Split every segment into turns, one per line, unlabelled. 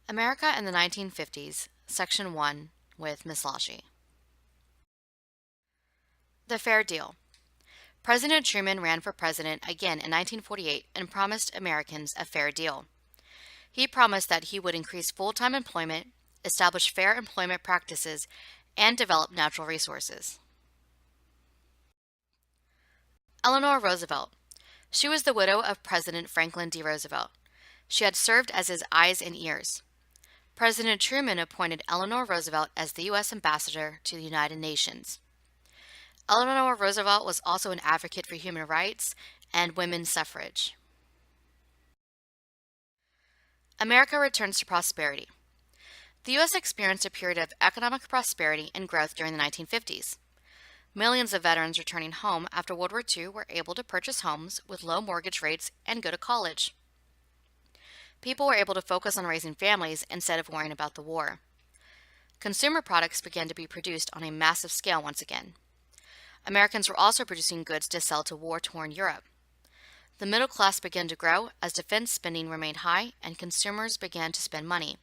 America in the 1950s, Section 1, with Ms. Lashi. The Fair Deal. President Truman ran for president again in 1948 and promised Americans a fair deal. He promised that he would increase full-time employment, establish fair employment practices, and develop natural resources. Eleanor Roosevelt. She was the widow of President Franklin D. Roosevelt. She had served as his eyes and ears. President Truman appointed Eleanor Roosevelt as the U.S. ambassador to the United Nations. Eleanor Roosevelt was also an advocate for human rights and women's suffrage. America returns to prosperity. The U.S. experienced a period of economic prosperity and growth during the 1950s. Millions of veterans returning home after World War II were able to purchase homes with low mortgage rates and go to college. People were able to focus on raising families instead of worrying about the war. Consumer products began to be produced on a massive scale once again. Americans were also producing goods to sell to war-torn Europe. The middle class began to grow as defense spending remained high and consumers began to spend money.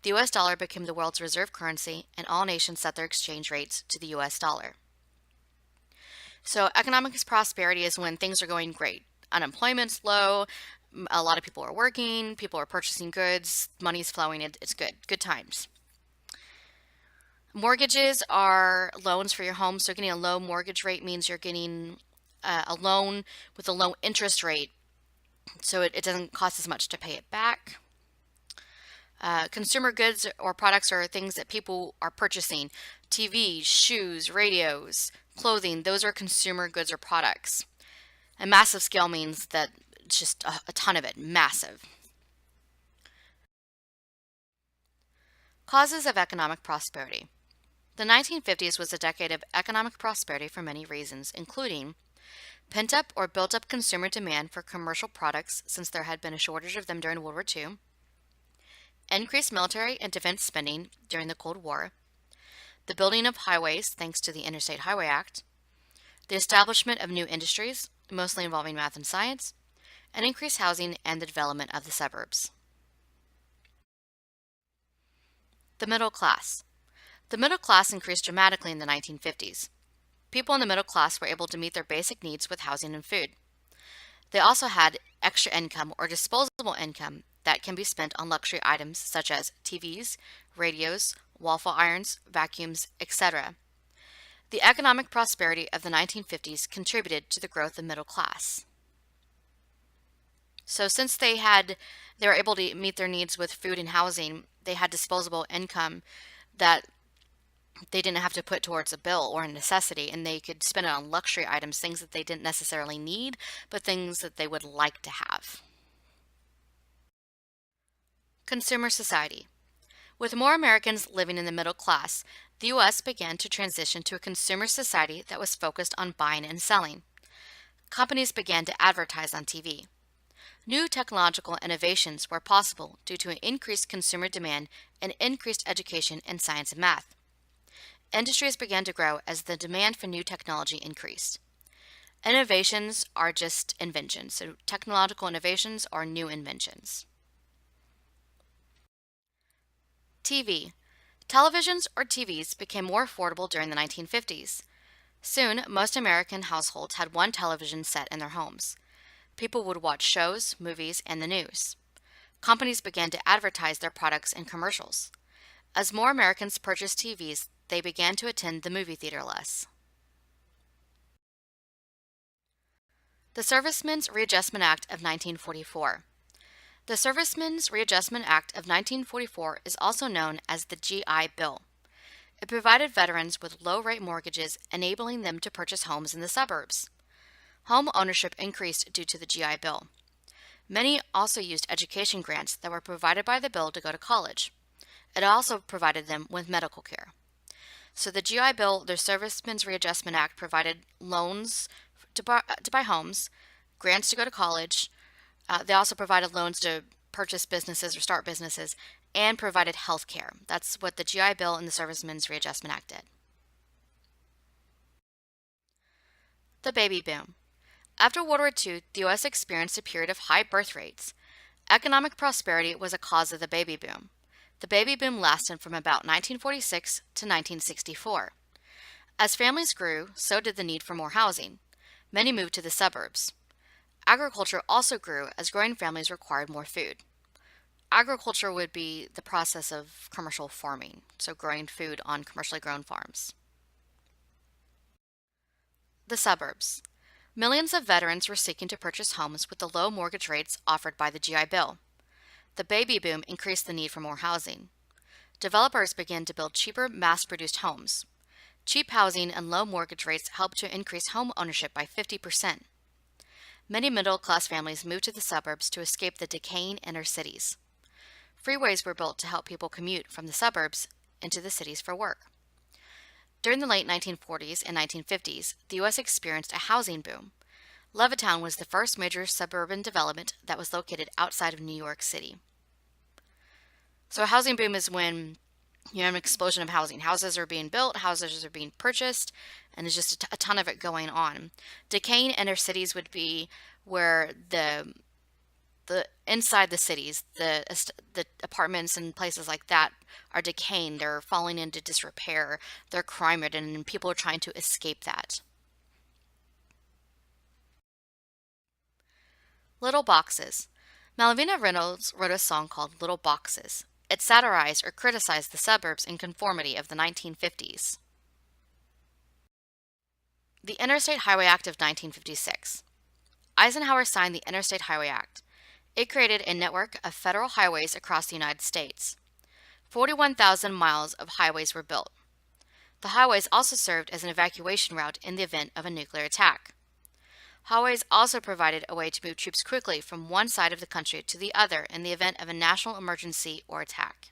The U.S. dollar became the world's reserve currency, and all nations set their exchange rates to the U.S. dollar. So economic prosperity is when things are going great. Unemployment's low, a lot of people are working, people are purchasing goods, money's flowing, it's good times. Mortgages are loans for your home, so getting a low mortgage rate means you're getting a loan with a low interest rate, so it doesn't cost as much to pay it back. Consumer goods or products are things that people are purchasing. TVs, shoes, radios, clothing, those are consumer goods or products. A massive scale means that just a ton of it, massive. Causes of economic prosperity. The 1950s was a decade of economic prosperity for many reasons, including pent-up or built-up consumer demand for commercial products since there had been a shortage of them during World War II, increased military and defense spending during the Cold War, the building of highways thanks to the Interstate Highway Act, the establishment of new industries, mostly involving math and science, and increased housing and the development of the suburbs. The middle class. The middle class increased dramatically in the 1950s. People in the middle class were able to meet their basic needs with housing and food. They also had extra income or disposable income that can be spent on luxury items such as TVs, radios, waffle irons, vacuums, etc. The economic prosperity of the 1950s contributed to the growth of middle class. So since they were able to meet their needs with food and housing, they had disposable income that they didn't have to put towards a bill or a necessity, and they could spend it on luxury items, things that they didn't necessarily need, but things that they would like to have. Consumer society. With more Americans living in the middle class, the U.S. began to transition to a consumer society that was focused on buying and selling. Companies began to advertise on TV. New technological innovations were possible due to an increased consumer demand and increased education in science and math. Industries began to grow as the demand for new technology increased. Innovations are just inventions, so technological innovations are new inventions. TV. Televisions or TVs became more affordable during the 1950s. Soon, most American households had one television set in their homes. People would watch shows, movies, and the news. Companies began to advertise their products in commercials. As more Americans purchased TVs, they began to attend the movie theater less. The Servicemen's Readjustment Act of 1944. The Servicemen's Readjustment Act of 1944 is also known as the GI Bill. It provided veterans with low-rate mortgages, enabling them to purchase homes in the suburbs. Home ownership increased due to the GI Bill. Many also used education grants that were provided by the bill to go to college. It also provided them with medical care. So the GI Bill, the Servicemen's Readjustment Act, provided loans to buy homes, grants to go to college. They also provided loans to purchase businesses or start businesses, and provided health care. That's what the GI Bill and the Servicemen's Readjustment Act did. The baby boom. After World War II, the U.S. experienced a period of high birth rates. Economic prosperity was a cause of the baby boom. The baby boom lasted from about 1946 to 1964. As families grew, so did the need for more housing. Many moved to the suburbs. Agriculture also grew as growing families required more food. Agriculture would be the process of commercial farming, so growing food on commercially grown farms. The suburbs. Millions of veterans were seeking to purchase homes with the low mortgage rates offered by the GI Bill. The baby boom increased the need for more housing. Developers began to build cheaper, mass-produced homes. Cheap housing and low mortgage rates helped to increase home ownership by 50%. Many middle-class families moved to the suburbs to escape the decaying inner cities. Freeways were built to help people commute from the suburbs into the cities for work. During the late 1940s and 1950s, the U.S. experienced a housing boom. Levittown was the first major suburban development that was located outside of New York City. So a housing boom is when you have an explosion of housing. Houses are being built, houses are being purchased, and there's just a ton of it going on. Decaying inner cities would be where the inside the cities, the apartments and places like that are decaying. They're falling into disrepair. They're crime-ridden, and people are trying to escape that. Little Boxes. Malvina Reynolds wrote a song called Little Boxes. It satirized or criticized the suburbs and conformity of the 1950s. The Interstate Highway Act of 1956. Eisenhower signed the Interstate Highway Act. It created a network of federal highways across the United States. 41,000 miles of highways were built. The highways also served as an evacuation route in the event of a nuclear attack. Highways also provided a way to move troops quickly from one side of the country to the other in the event of a national emergency or attack.